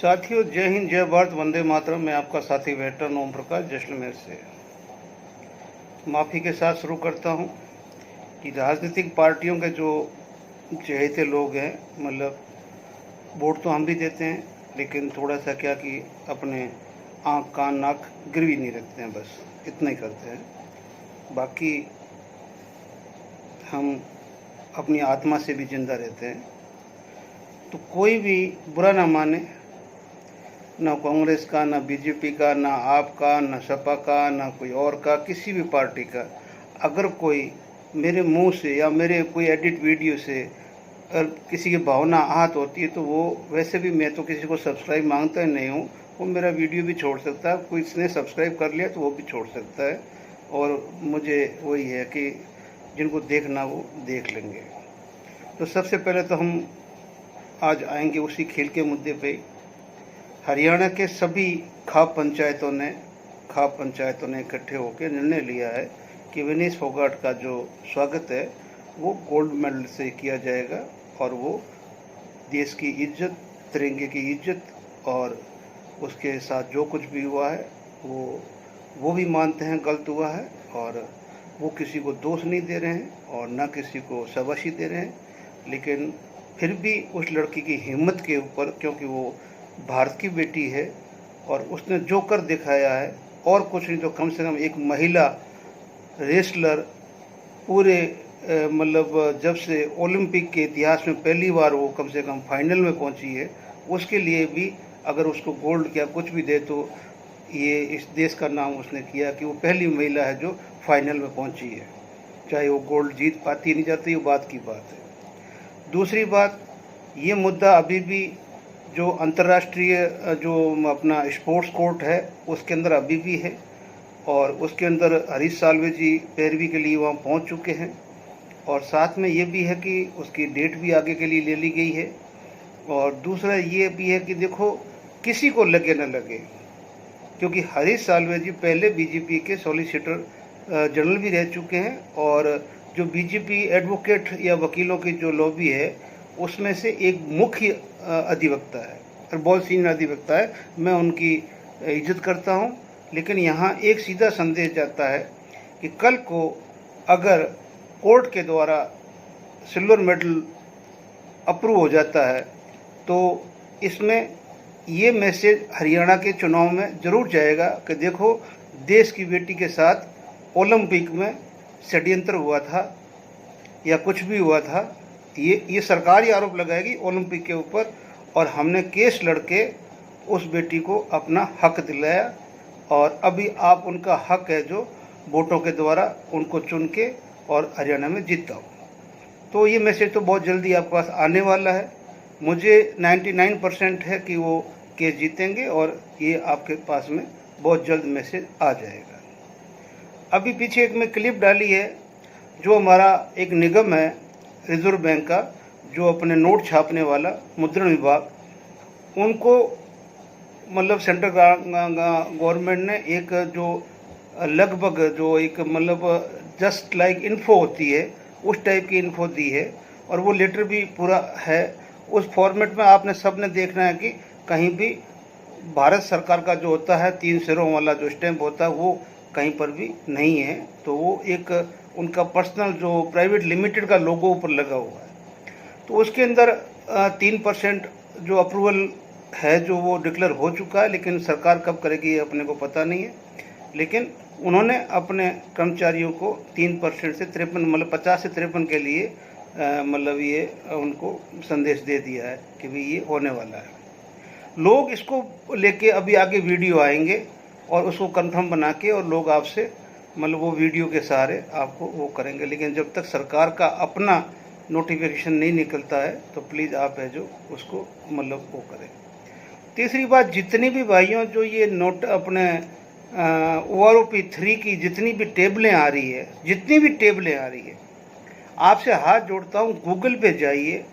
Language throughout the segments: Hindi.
साथियों, जय हिंद, जय भारत, वंदे मातरम। मैं आपका साथी वेटरन ओम प्रकाश जैसलमेर से माफ़ी के साथ शुरू करता हूं कि राजनीतिक पार्टियों के जो चहेते लोग हैं, मतलब वोट तो हम भी देते हैं, लेकिन थोड़ा सा क्या कि अपने आँख कान नाक गिरवी नहीं रखते हैं, बस इतना ही करते हैं। बाकी हम अपनी आत्मा से भी जिंदा रहते हैं। तो कोई भी बुरा ना माने, ना कांग्रेस का, ना बीजेपी का, ना आपका, ना सपा का, ना कोई और का, किसी भी पार्टी का। अगर कोई मेरे मुंह से या मेरे कोई एडिट वीडियो से अगर किसी की भावना आहत होती है, तो वो वैसे भी मैं तो किसी को सब्सक्राइब मांगता ही नहीं हूँ। वो मेरा वीडियो भी छोड़ सकता है, कोई इसने सब्सक्राइब कर लिया तो वो भी छोड़ सकता है। और मुझे वही है कि जिनको देखना वो देख लेंगे। तो सबसे पहले तो हम आज आएंगे उसी खेल के मुद्दे पे। हरियाणा के सभी खाप पंचायतों ने इकट्ठे होकर निर्णय लिया है कि विनेश फोगाट का जो स्वागत है वो गोल्ड मेडल से किया जाएगा, और वो देश की इज्जत, तिरंगे की इज्जत, और उसके साथ जो कुछ भी हुआ है वो भी मानते हैं गलत हुआ है, और वो किसी को दोष नहीं दे रहे हैं और ना किसी को शाबाशी दे रहे हैं। लेकिन फिर भी उस लड़की की हिम्मत के ऊपर, क्योंकि वो भारत की बेटी है और उसने जो कर दिखाया है, और कुछ नहीं तो कम से कम एक महिला रेसलर पूरे मतलब जब से ओलंपिक के इतिहास में पहली बार वो कम से कम फाइनल में पहुंची है, उसके लिए भी अगर उसको गोल्ड या कुछ भी दे तो ये इस देश का नाम उसने किया कि वो पहली महिला है जो फाइनल में पहुंची है। चाहे वो गोल्ड जीत पाती नहीं जाती, वो बात की बात है। दूसरी बात, ये मुद्दा अभी भी जो अंतर्राष्ट्रीय जो अपना स्पोर्ट्स कोर्ट है उसके अंदर अभी भी है, और उसके अंदर हरीश साल्वे जी पैरवी के लिए वहाँ पहुँच चुके हैं। और साथ में ये भी है कि उसकी डेट भी आगे के लिए ले ली गई है। और दूसरा ये भी है कि देखो, किसी को लगे न लगे, क्योंकि हरीश साल्वे जी पहले बीजेपी के सॉलिसिटर जनरल भी रह चुके हैं, और जो बीजेपी एडवोकेट या वकीलों की जो लॉबी है उसमें से एक मुख्य अधिवक्ता है और बहुत सीनियर अधिवक्ता है। मैं उनकी इज्जत करता हूं, लेकिन यहाँ एक सीधा संदेश जाता है कि कल को अगर कोर्ट के द्वारा सिल्वर मेडल अप्रूव हो जाता है तो इसमें ये मैसेज हरियाणा के चुनाव में ज़रूर जाएगा कि देखो, देश की बेटी के साथ ओलंपिक में षड्यंत्र हुआ था या कुछ भी हुआ था। ये सरकार ही आरोप लगाएगी ओलंपिक के ऊपर, और हमने केस लड़के उस बेटी को अपना हक दिलाया, और अभी आप उनका हक है जो वोटों के द्वारा उनको चुन के और हरियाणा में जीता हो। तो ये मैसेज तो बहुत जल्दी आपके पास आने वाला है। मुझे 99% है कि वो केस जीतेंगे और ये आपके पास में बहुत जल्द मैसेज आ जाएगा। अभी पीछे एक मैं क्लिप डाली है, जो हमारा एक निगम है रिजर्व बैंक का, जो अपने नोट छापने वाला मुद्रण विभाग, उनको मतलब सेंट्रल गवर्नमेंट ने एक जो लगभग जो एक मतलब जस्ट लाइक इन्फो होती है उस टाइप की इन्फो दी है, और वो लेटर भी पूरा है उस फॉर्मेट में। आपने सबने देखना है कि कहीं भी भारत सरकार का जो होता है 3 सिरों वाला जो स्टैंप होता है वो कहीं पर भी नहीं है, तो वो एक उनका पर्सनल जो प्राइवेट लिमिटेड का लोगो ऊपर लगा हुआ है। तो उसके अंदर 3% जो अप्रूवल है जो वो डिक्लेयर हो चुका है, लेकिन सरकार कब करेगी ये अपने को पता नहीं है। लेकिन उन्होंने अपने कर्मचारियों को 3% से 53 मतलब 50 से 53 के लिए मतलब ये उनको संदेश दे दिया है कि भाई ये होने वाला है। लोग इसको लेके अभी आगे वीडियो आएंगे और उसको कंफर्म बना के, और लोग आपसे मतलब वो वीडियो के सहारे आपको वो करेंगे। लेकिन जब तक सरकार का अपना नोटिफिकेशन नहीं निकलता है तो प्लीज़ आप है जो उसको मतलब वो करें। तीसरी बात, जितनी भी भाइयों जो ये नोट अपने OROP 3 की जितनी भी टेबलें आ रही है, आपसे हाथ जोड़ता हूँ, गूगल पे जाइए,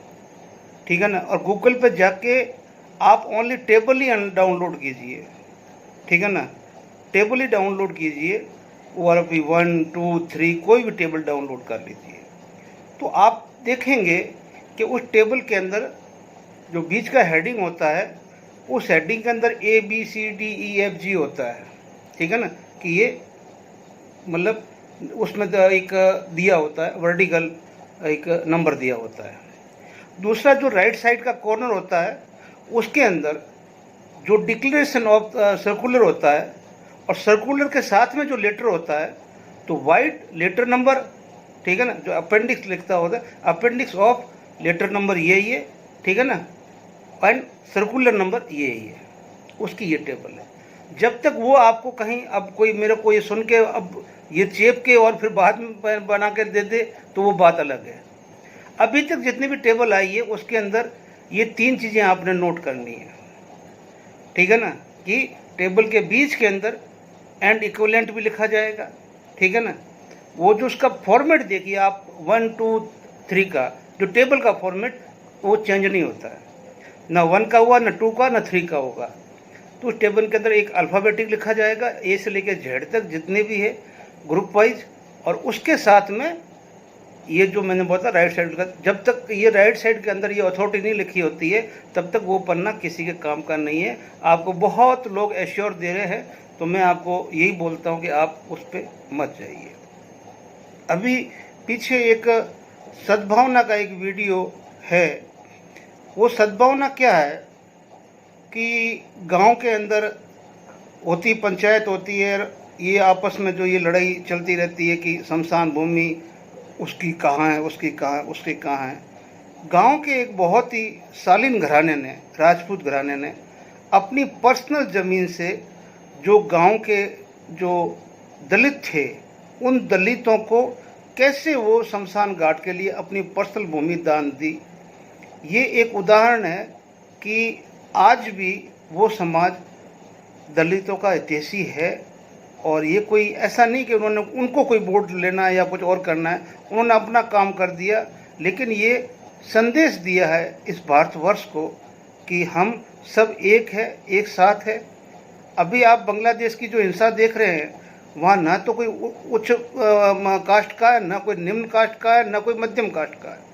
ठीक है ना, और गूगल पे जाके आप ओनली टेबल ही डाउनलोड कीजिए, ठीक है ना, टेबल ही डाउनलोड कीजिए, OROP 1, 2, 3 कोई भी टेबल डाउनलोड कर लीजिए। तो आप देखेंगे कि उस टेबल के अंदर जो बीच का हेडिंग होता है उस हेडिंग के अंदर ABCDEFG होता है, ठीक है ना, कि ये मतलब उसमें एक दिया होता है वर्टिकल, एक नंबर दिया होता है। दूसरा जो राइट साइड का कॉर्नर होता है उसके अंदर जो डिक्लेरेशन ऑफ सर्कुलर होता है और सर्कुलर के साथ में जो लेटर होता है, तो वाइट लेटर नंबर, ठीक है ना, जो अपेंडिक्स लिखता होता है, अपेंडिक्स ऑफ लेटर नंबर ये, ठीक है ना, एंड सर्कुलर नंबर ये, उसकी ये टेबल है। जब तक वो आपको कहीं, अब कोई मेरे को ये सुन के अब ये चेप के और फिर बाद में बना के दे दे तो वो बात अलग है। अभी तक जितनी भी टेबल आई है उसके अंदर ये 3 चीज़ें आपने नोट करनी है, ठीक है ना, कि टेबल के बीच के अंदर एंड इक्विवेलेंट भी लिखा जाएगा, ठीक है ना। वो जो उसका फॉर्मेट देखिए आप 1 2 3 का जो टेबल का फॉर्मेट वो चेंज नहीं होता है, ना 1 का हुआ, ना 2 का, ना 3 का होगा। तो उस टेबल के अंदर एक अल्फ़ाबेटिक लिखा जाएगा, ए से लेकर जेड तक जितने भी है ग्रुप वाइज, और उसके साथ में ये जो मैंने बोला राइट साइड का, जब तक ये राइट साइड के अंदर ये अथॉरिटी नहीं लिखी होती है तब तक वो पन्ना किसी के काम का नहीं है। आपको बहुत लोग एश्योर दे रहे हैं, तो मैं आपको यही बोलता हूँ कि आप उस पर मत जाइए। अभी पीछे एक सद्भावना का एक वीडियो है। वो सद्भावना क्या है कि गांव के अंदर होती पंचायत होती है, ये आपस में जो ये लड़ाई चलती रहती है कि शमशान भूमि उसकी कहाँ है, उसकी कहाँ है, उसकी कहाँ है। गांव के एक बहुत ही शालीन घराने ने, राजपूत घराने ने अपनी पर्सनल ज़मीन से जो गांव के जो दलित थे उन दलितों को कैसे वो शमशान घाट के लिए अपनी पर्सनल भूमि दान दी। ये एक उदाहरण है कि आज भी वो समाज दलितों का हितैषी है, और ये कोई ऐसा नहीं कि उन्होंने उनको कोई वोट लेना है या कुछ और करना है, उन्होंने अपना काम कर दिया, लेकिन ये संदेश दिया है इस भारतवर्ष को कि हम सब एक है, एक साथ है। अभी आप बांग्लादेश की जो हिंसा देख रहे हैं, वहाँ ना तो कोई उच्च कास्ट का है, ना कोई निम्न कास्ट का है, ना कोई मध्यम कास्ट का है।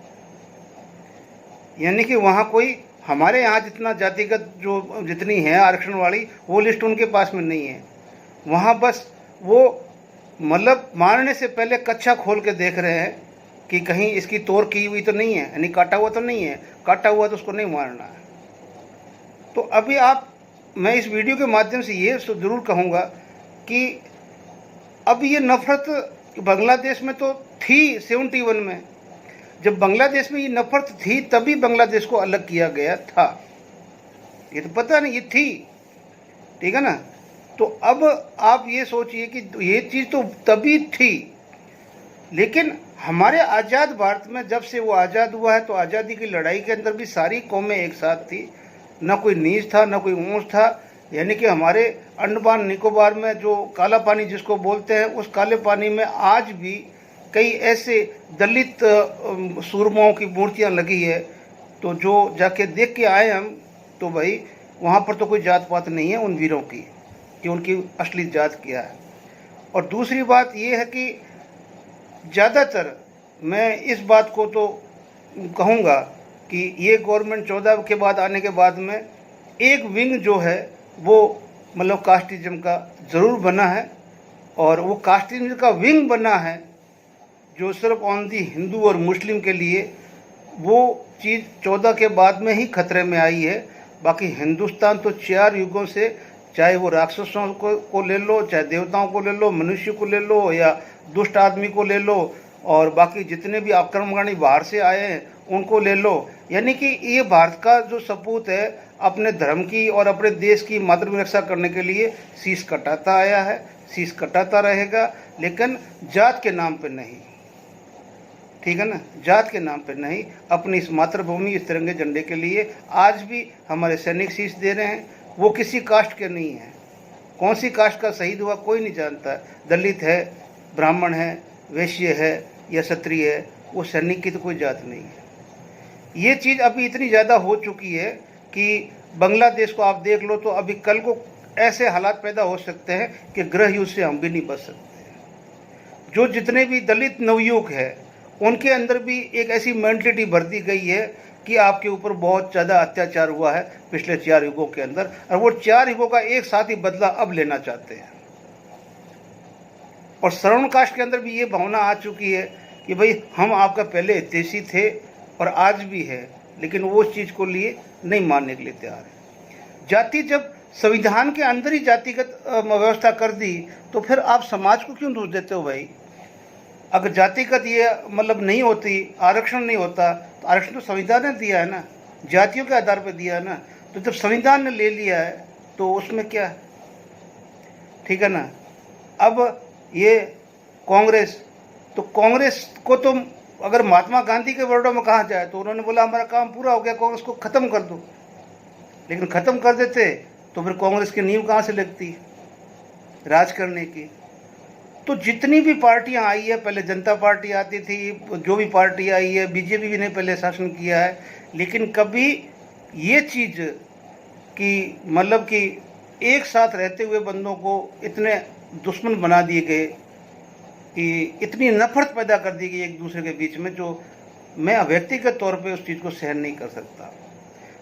यानी कि वहाँ कोई हमारे यहाँ जितना जातिगत जो जितनी है आरक्षण वाली वो लिस्ट उनके पास में नहीं है। वहाँ बस वो मतलब मारने से पहले कच्छा खोल के देख रहे हैं कि कहीं इसकी तोड़ की हुई तो नहीं है, यानी काटा हुआ तो नहीं है, काटा हुआ तो उसको नहीं मारना है। तो अभी आप, मैं इस वीडियो के माध्यम से ये ज़रूर कहूँगा कि अब ये नफ़रत बांग्लादेश में तो थी 71 में, जब बांग्लादेश में ये नफ़रत थी तभी बांग्लादेश को अलग किया गया था, ये तो पता नहीं, ये थी, ठीक है ना। तो अब आप ये सोचिए कि ये चीज़ तो तभी थी, लेकिन हमारे आज़ाद भारत में जब से वो आज़ाद हुआ है तो आज़ादी की लड़ाई के अंदर भी सारी कौमें एक साथ थी, ना कोई नीच था ना कोई ऊंच था। यानी कि हमारे अंडमान निकोबार में जो काला पानी जिसको बोलते हैं, उस काले पानी में आज भी कई ऐसे दलित सूरमाओं की मूर्तियाँ लगी है, तो जो जाके देख के आए हम, तो भाई वहाँ पर तो कोई जात पात नहीं है उन वीरों की कि उनकी असली जात क्या है। और दूसरी बात ये है कि ज़्यादातर मैं इस बात को तो कहूँगा कि ये गवर्नमेंट 14 के बाद आने के बाद में एक विंग जो है वो मतलब कास्टिज्म का ज़रूर बना है, और वो कास्टिज्म का विंग बना है जो सिर्फ ऑन दी हिंदू और मुस्लिम के लिए, वो चीज़ 14 के बाद में ही खतरे में आई है। बाकी हिंदुस्तान तो 4 युगों से, चाहे वो राक्षसों को ले लो, चाहे देवताओं को ले लो, मनुष्य को ले लो, या दुष्ट आदमी को ले लो, और बाकी जितने भी आक्रमणकारी बाहर से आए हैं उनको ले लो, यानी कि ये भारत का जो सपूत है अपने धर्म की और अपने देश की मातृभूमि रक्षा करने के लिए शीश कटाता आया है, शीश कटाता रहेगा, लेकिन जात के नाम पे नहीं, ठीक है ना, जात के नाम पे नहीं, अपनी इस मातृभूमि इस तिरंगे झंडे के लिए आज भी हमारे सैनिक शीश दे रहे हैं। वो किसी कास्ट के नहीं है, कौन सी कास्ट का शहीद हुआ कोई नहीं जानता, दलित है, ब्राह्मण है, वैश्य है या क्षत्रिय है, वो सैनिक की तो कोई जात नहीं है। ये चीज़ अभी इतनी ज़्यादा हो चुकी है कि बांग्लादेश को आप देख लो, तो अभी कल को ऐसे हालात पैदा हो सकते हैं कि गृह युद्ध से हम भी नहीं बच सकते। जो जितने भी दलित नवयुवक हैं उनके अंदर भी एक ऐसी मेंटलिटी भर दी गई है कि आपके ऊपर बहुत ज़्यादा अत्याचार हुआ है पिछले 4 युगों के अंदर, और वो 4 युगों का एक साथ ही बदला अब लेना चाहते हैं। और श्रवण कास्ट के अंदर भी ये भावना आ चुकी है कि भाई हम आपका पहले हितैषी थे और आज भी है, लेकिन वो उस चीज़ को लिए नहीं मानने के लिए तैयार है। जाति जब संविधान के अंदर ही जातिगत व्यवस्था कर दी तो फिर आप समाज को क्यों दोष देते हो भाई? अगर जातिगत ये मतलब नहीं होती, आरक्षण नहीं होता, तो आरक्षण तो संविधान ने दिया है ना, जातियों के आधार पर दिया है ना। तो जब संविधान ने ले लिया है तो उसमें क्या है, ठीक है ना। अब ये कांग्रेस, तो कांग्रेस को तो अगर महात्मा गांधी के वर्डों में कहा जाए तो उन्होंने बोला हमारा काम पूरा हो गया, कांग्रेस को ख़त्म कर दो। लेकिन ख़त्म कर देते तो फिर कांग्रेस की नींव कहाँ से लगती राज करने की। तो जितनी भी पार्टियां आई है, पहले जनता पार्टी आती थी, जो भी पार्टी आई है, बीजेपी भी ने पहले शासन किया है, लेकिन कभी ये चीज़ कि मतलब कि एक साथ रहते हुए बंदों को इतने दुश्मन बना दिए गए कि इतनी नफरत पैदा कर दी गई एक दूसरे के बीच में, जो मैं व्यक्तिगत तौर पे उस चीज़ को सहन नहीं कर सकता।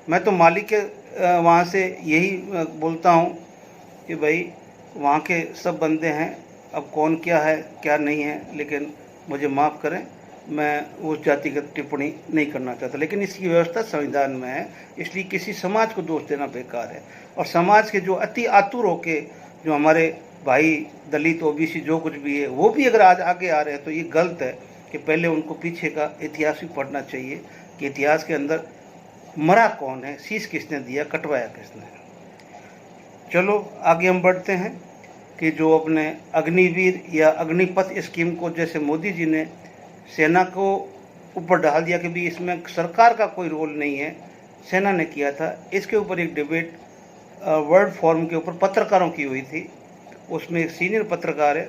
मैं तो मालिक के वहाँ से यही बोलता हूँ कि भाई वहाँ के सब बंदे हैं, अब कौन क्या है क्या नहीं है, लेकिन मुझे माफ़ करें, मैं उस जातिगत टिप्पणी नहीं करना चाहता। लेकिन इसकी व्यवस्था संविधान में है, इसलिए किसी समाज को दोष देना बेकार है। और समाज के जो अति आतुर होके जो हमारे भाई दलित ओबीसी जो कुछ भी है, वो भी अगर आज आगे आ रहे हैं तो ये गलत है कि पहले उनको पीछे का इतिहास भी पढ़ना चाहिए कि इतिहास के अंदर मरा कौन है, शीश किसने दिया, कटवाया किसने। चलो आगे हम बढ़ते हैं कि जो अपने अग्निवीर या अग्निपथ स्कीम को जैसे मोदी जी ने सेना को ऊपर डाल दिया कि भी इसमें सरकार का कोई रोल नहीं है, सेना ने किया था, इसके ऊपर एक डिबेट वर्ल्ड फोरम के ऊपर पत्रकारों की हुई थी। उसमें एक सीनियर पत्रकार है,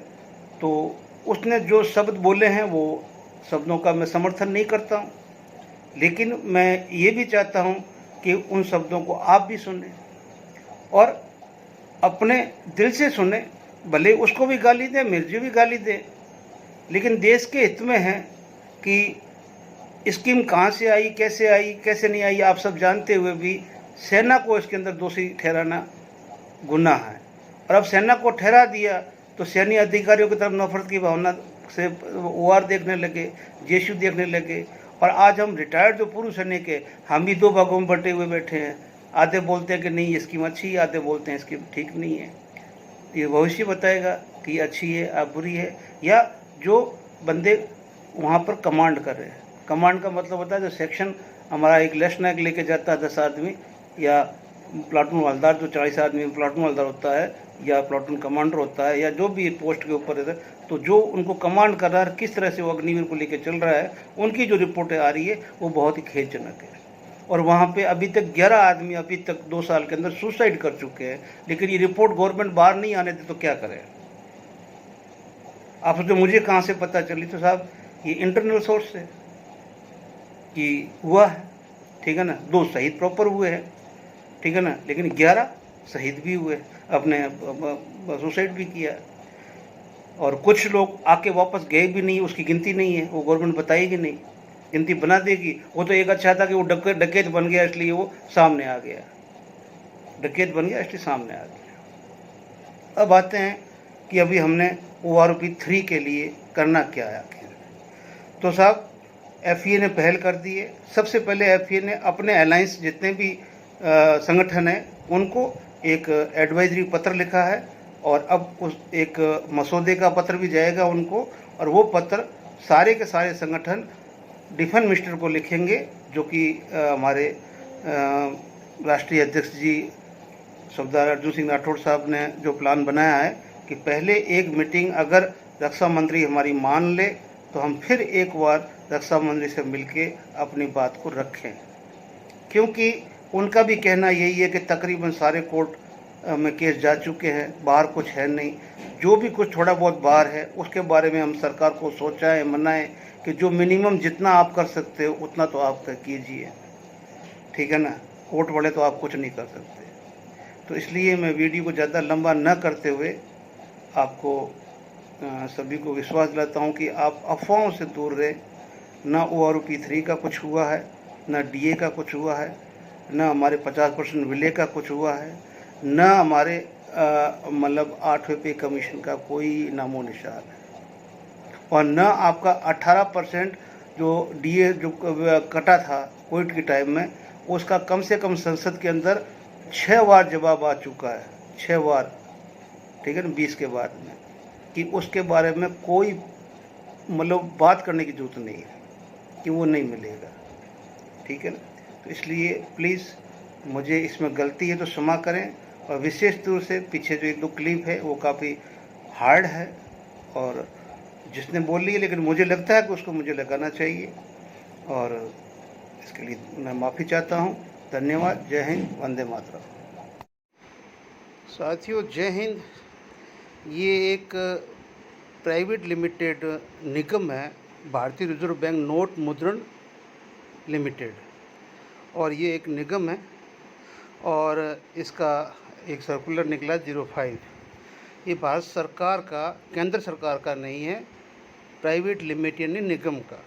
तो उसने जो शब्द बोले हैं वो शब्दों का मैं समर्थन नहीं करता हूँ, लेकिन मैं ये भी चाहता हूँ कि उन शब्दों को आप भी सुने और अपने दिल से सुने। भले उसको भी गाली दें, मुझे भी गाली दें, लेकिन देश के हित में है कि स्कीम कहाँ से आई, कैसे नहीं आई, आप सब जानते हुए भी सेना को इसके अंदर दोषी ठहराना गुनाह है। और अब सेना को ठहरा दिया तो सैन्य अधिकारियों की तरफ नफरत की भावना से OR देखने लगे, जेशु देखने लगे। और आज हम रिटायर्ड जो पूर्व सैनिक है, हम भी 2 भागों में बटे हुए बैठे हैं। आधे बोलते हैं कि नहीं ये स्कीम अच्छी है, आधे बोलते हैं स्कीम ठीक नहीं है। ये भविष्य बताएगा कि ये अच्छी है या बुरी है। या जो बंदे वहाँ पर कमांड कर रहे हैं, कमांड का मतलब होता है जो सेक्शन हमारा एक लेफ्टिनेंट लेके जाता है 10 आदमी, या प्लाटून हवलदार जो 40 आदमी प्लाटून हवलदार होता है, या प्लाटून कमांडर होता है, या जो भी पोस्ट के ऊपर है, तो जो उनको कमांड कर रहा है, किस तरह से वो अग्निवीर को लेकर चल रहा है, उनकी जो रिपोर्टें आ रही है वो बहुत ही खेदजनक है। और वहाँ पे अभी तक 11 आदमी अभी तक 2 साल के अंदर सुसाइड कर चुके हैं, लेकिन ये रिपोर्ट गवर्नमेंट बाहर नहीं आने दे तो क्या करें। आप सोचो मुझे कहाँ से पता चली, तो साहब ये इंटरनल सोर्स है कि हुआ है, ठीक है ना। 2 शहीद प्रॉपर हुए हैं, ठीक है ना, लेकिन 11 शहीद भी हुए, अपने सुसाइड भी किया। और कुछ लोग आके वापस गए भी नहीं, उसकी गिनती नहीं है, वो गवर्नमेंट बताएगी नहीं, गिनती बना देगी। वो तो एक अच्छा था कि वो डकैत बन गया इसलिए वो सामने आ गया, डकैत बन गया इसलिए सामने आ गया। अब आते हैं कि अभी हमने ORP 3 के लिए करना क्या है आखिर। तो साहब FEA ने पहल कर दी है। सबसे पहले FEA ने अपने अलायंस जितने भी संगठन हैं उनको एक एडवाइजरी पत्र लिखा है, और अब उस एक मसौदे का पत्र भी जाएगा उनको, और वो पत्र सारे के सारे संगठन डिफेंस मिनिस्टर को लिखेंगे, जो कि हमारे राष्ट्रीय अध्यक्ष जी सरदार अर्जुन सिंह राठौड़ साहब ने जो प्लान बनाया है कि पहले एक मीटिंग अगर रक्षा मंत्री हमारी मान ले तो हम फिर एक बार रक्षा मंत्री से मिलके अपनी बात को रखें, क्योंकि उनका भी कहना यही है कि तकरीबन सारे कोर्ट में केस जा चुके हैं, बाहर कुछ है नहीं, जो भी कुछ थोड़ा बहुत बाहर है उसके बारे में हम सरकार को सोचाएं, मनाएं कि जो मिनिमम जितना आप कर सकते हो उतना तो आप कीजिए, ठीक है ना। कोर्ट वाले तो आप कुछ नहीं कर सकते। तो इसलिए मैं वीडियो को ज़्यादा लंबा न करते हुए आपको सभी को विश्वास दिलाता हूँ कि आप अफवाहों से दूर रहें। ना ORP 3 का कुछ हुआ है, ना डीए का कुछ हुआ है, ना हमारे 50% विले का कुछ हुआ है, ना हमारे मतलब 8वें पे कमीशन का कोई नामो निशान है, और न आपका 18% जो डीए जो कटा था कोविड के टाइम में, उसका कम से कम संसद के अंदर 6 बार जवाब आ चुका है, 6 बार, ठीक है ना, 20 के बाद में, कि उसके बारे में कोई मतलब बात करने की जरूरत नहीं है कि वो नहीं मिलेगा, ठीक है ना। तो इसलिए प्लीज़ मुझे इसमें गलती है तो क्षमा करें, और विशेष तौर से पीछे जो 1-2 क्लिप है वो काफ़ी हार्ड है, और जिसने बोल ली है, लेकिन मुझे लगता है कि उसको मुझे लगाना चाहिए, और इसके लिए मैं माफ़ी चाहता हूँ। धन्यवाद। जय हिंद, वंदे मातरम। साथियों, जय हिंद। ये एक प्राइवेट लिमिटेड निगम है, भारतीय रिजर्व बैंक नोट मुद्रण लिमिटेड, और ये एक निगम है, और इसका एक सर्कुलर निकला 05। ये भारत सरकार का, केंद्र सरकार का नहीं है, प्राइवेट लिमिटेड यानी निगम का।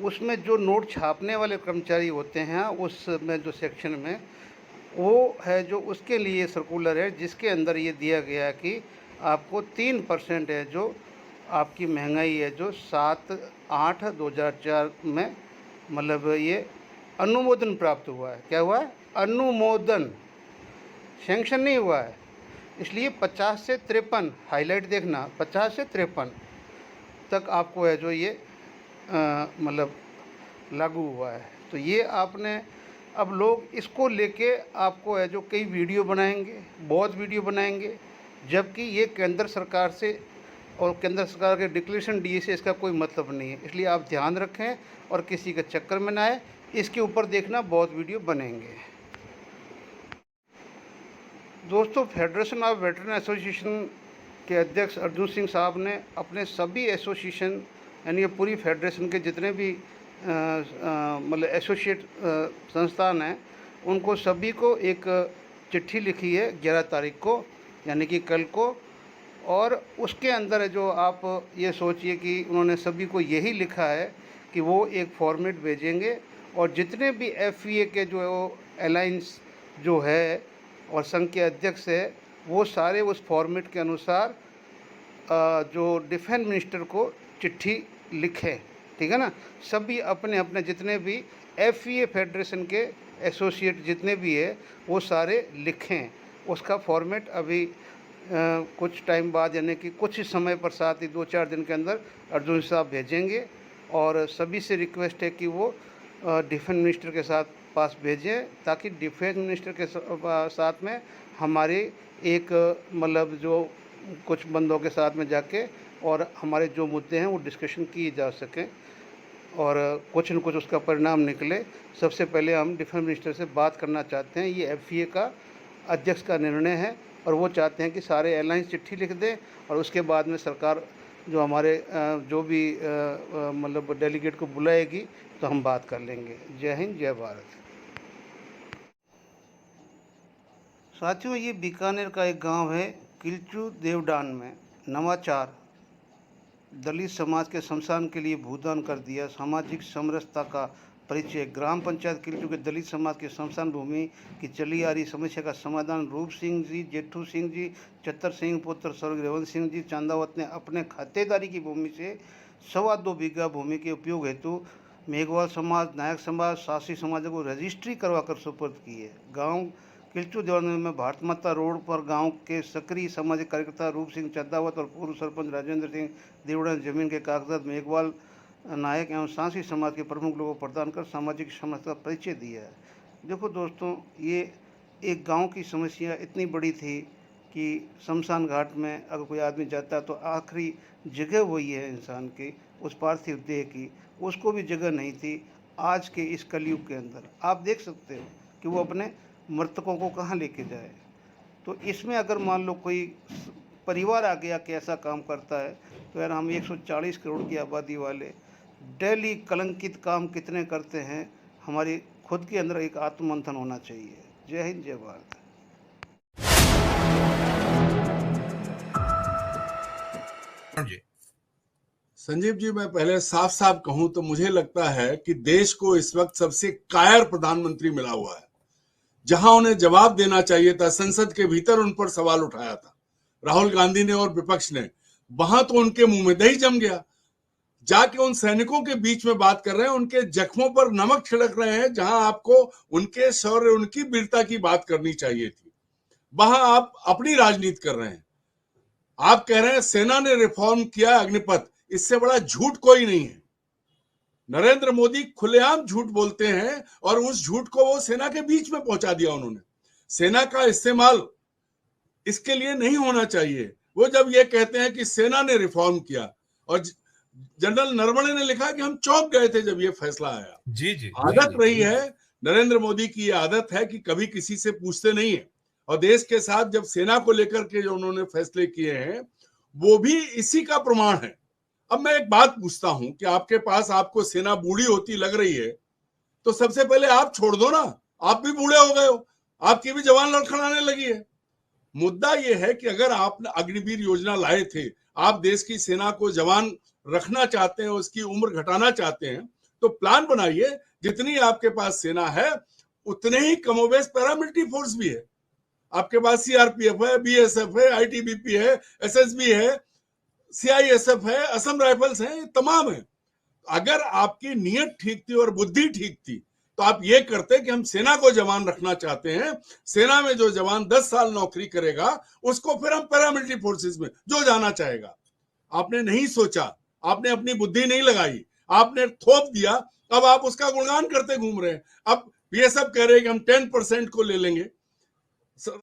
उसमें जो नोट छापने वाले कर्मचारी होते हैं, उसमें जो सेक्शन में वो है, जो उसके लिए सर्कुलर है, जिसके अंदर ये दिया गया है कि आपको 3% है जो आपकी महंगाई है, जो 7/8/2004 में मतलब ये अनुमोदन प्राप्त हुआ है। क्या हुआ है? अनुमोदन, सैंक्शन नहीं हुआ है। इसलिए 50 से 53, हाईलाइट देखना, 50 से 53 तक आपको है जो ये मतलब लागू हुआ है। तो ये आपने, अब लोग इसको लेके आपको है जो कई वीडियो बनाएंगे, बहुत वीडियो बनाएंगे, जबकि ये केंद्र सरकार से और केंद्र सरकार के डिक्लेरेशन डीए से इसका कोई मतलब नहीं है। इसलिए आप ध्यान रखें और किसी के चक्कर में ना आए। इसके ऊपर देखना, बहुत वीडियो बनेंगे। दोस्तों, फेडरेशन ऑफ वेटरन एसोसिएशन के अध्यक्ष अर्जुन सिंह साहब ने अपने सभी एसोसिएशन, यानी पूरी फेडरेशन के जितने भी मतलब एसोसिएट संस्थान हैं, उनको सभी को एक चिट्ठी लिखी है 11 तारीख को, यानी कि कल को। और उसके अंदर है जो आप ये सोचिए कि उन्होंने सभी को यही लिखा है कि वो एक फॉर्मेट भेजेंगे, और जितने भी एफईए के जो अलायंस जो है और संघ के अध्यक्ष है, वो सारे उस फॉर्मेट के अनुसार जो डिफेंस मिनिस्टर को चिट्ठी लिखें, ठीक है ना। सभी अपने अपने जितने भी एफईए फेडरेशन के एसोसिएट जितने भी है, वो सारे लिखें। उसका फॉर्मेट अभी कुछ टाइम बाद, यानी कि कुछ ही समय पर, साथ ही 2-4 दिन के अंदर अर्जुन साहब भेजेंगे। और सभी से रिक्वेस्ट है कि वो डिफेंस मिनिस्टर के साथ पास भेजें, ताकि डिफेंस मिनिस्टर के साथ में हमारे एक मतलब जो कुछ बंदों के साथ में जाके और हमारे जो मुद्दे हैं वो डिस्कशन किए जा सकें, और कुछ न कुछ उसका परिणाम निकले। सबसे पहले हम डिफेंस मिनिस्टर से बात करना चाहते हैं। ये एफईए का अध्यक्ष का निर्णय है, और वो चाहते हैं कि सारे एयरलाइंस चिट्ठी लिख दें, और उसके बाद में सरकार जो हमारे जो भी मतलब डेलीगेट को बुलाएगी तो हम बात कर लेंगे। जय हिंद, जय भारत। साथियों, ये बीकानेर का एक गांव है, किलचू देवडान में। नवाचार, दलित समाज के शमशान के लिए भूदान कर दिया, सामाजिक समरसता का परिचय। ग्राम पंचायत किलचू के दलित समाज के शमशान भूमि की चली आ रही समस्या का समाधान रूप सिंह जी, जेठू सिंह जी, चतर सिंह पुत्र स्वर्गीय रेवंत सिंह जी चांदावत ने अपने खातेदारी की भूमि से 2.25 बीघा भूमि के उपयोग हेतु मेघवाल समाज, नायक समाज, सासी समाज को रजिस्ट्री करवाकर सुपुर्द की है। गाँव किलचू देवडान में भारत माता रोड पर गांव के सक्रिय सामाजिक कार्यकर्ता रूप सिंह चंदावत और पूर्व सरपंच राजेंद्र सिंह देवडान जमीन के कागजात मेघवाल नायक एवं सांसी समाज के प्रमुख लोगों को प्रदान कर सामाजिक समस्या का परिचय दिया है। देखो दोस्तों, ये एक गांव की समस्या इतनी बड़ी थी कि शमशान घाट में अगर कोई आदमी जाता तो आखिरी जगह वही है इंसान की, उस पार्थिव देह की, उसको भी जगह नहीं थी। आज के इस कलयुग के अंदर आप देख सकते हो कि वो अपने मृतकों को कहाँ लेके जाए। तो इसमें अगर मान लो कोई परिवार आ गया कि ऐसा काम करता है, तो यार हम 140 करोड़ की आबादी वाले डेली कलंकित काम कितने करते हैं, हमारी खुद के अंदर एक आत्ममंथन होना चाहिए। जय हिंद, जय भारत। जी संजीव जी, मैं पहले साफ साफ कहूं तो मुझे लगता है कि देश को इस वक्त सबसे कायर प्रधानमंत्री मिला हुआ है। जहां उन्हें जवाब देना चाहिए था, संसद के भीतर उन पर सवाल उठाया था राहुल गांधी ने और विपक्ष ने, वहां तो उनके मुंह में दही जम गया। जाके उन सैनिकों के बीच में बात कर रहे हैं, उनके जख्मों पर नमक छिड़क रहे हैं, जहां आपको उनके शौर्य, उनकी वीरता की बात करनी चाहिए थी, वहां आप अपनी राजनीति कर रहे हैं। आप कह रहे हैं सेना ने रिफॉर्म किया अग्निपथ, इससे बड़ा झूठ कोई नहीं है। नरेंद्र मोदी खुलेआम झूठ बोलते हैं और उस झूठ को वो सेना के बीच में पहुंचा दिया उन्होंने। सेना का इस्तेमाल इसके लिए नहीं होना चाहिए। वो जब ये कहते हैं कि सेना ने रिफॉर्म किया, और जनरल नरवणे ने लिखा कि हम चौंक गए थे जब ये फैसला आया। जी जी आदत रही है नरेंद्र मोदी की, ये आदत है कि कभी किसी से पूछते नहीं है, और देश के साथ जब सेना को लेकर के जो उन्होंने फैसले किए हैं वो भी इसी का प्रमाण है। अब मैं एक बात पूछता हूं कि आपके पास, आपको सेना बूढ़ी होती लग रही है तो सबसे पहले आप छोड़ दो ना, आप भी बूढ़े हो गए हो, आपकी भी जवान लड़खड़ाने लगी है। मुद्दा यह है कि अगर आप अग्निवीर योजना लाए थे, आप देश की सेना को जवान रखना चाहते हैं, उसकी उम्र घटाना चाहते हैं, तो प्लान बनाइए। जितनी आपके पास सेना है उतने ही कमोबेश पैरामिलिट्री फोर्स भी है। आपके पास सीआरपीएफ है, बीएसएफ है, आईटीबीपी है, एसएसबी है, सीआईएसएफ है, असम राइफल्स है, तमाम है। अगर आपकी नीयत ठीक थी और बुद्धि ठीक थी तो आप ये करते कि हम सेना को जवान रखना चाहते हैं, सेना में जो जवान 10 साल नौकरी करेगा उसको फिर हम पैरामिलिट्री फोर्सेस में जो जाना चाहेगा। आपने नहीं सोचा, आपने अपनी बुद्धि नहीं लगाई, आपने थोप दिया। अब आप उसका गुणगान करते घूम रहे हैं। अब ये सब कह रहे हैं कि हम 10% को ले लेंगे।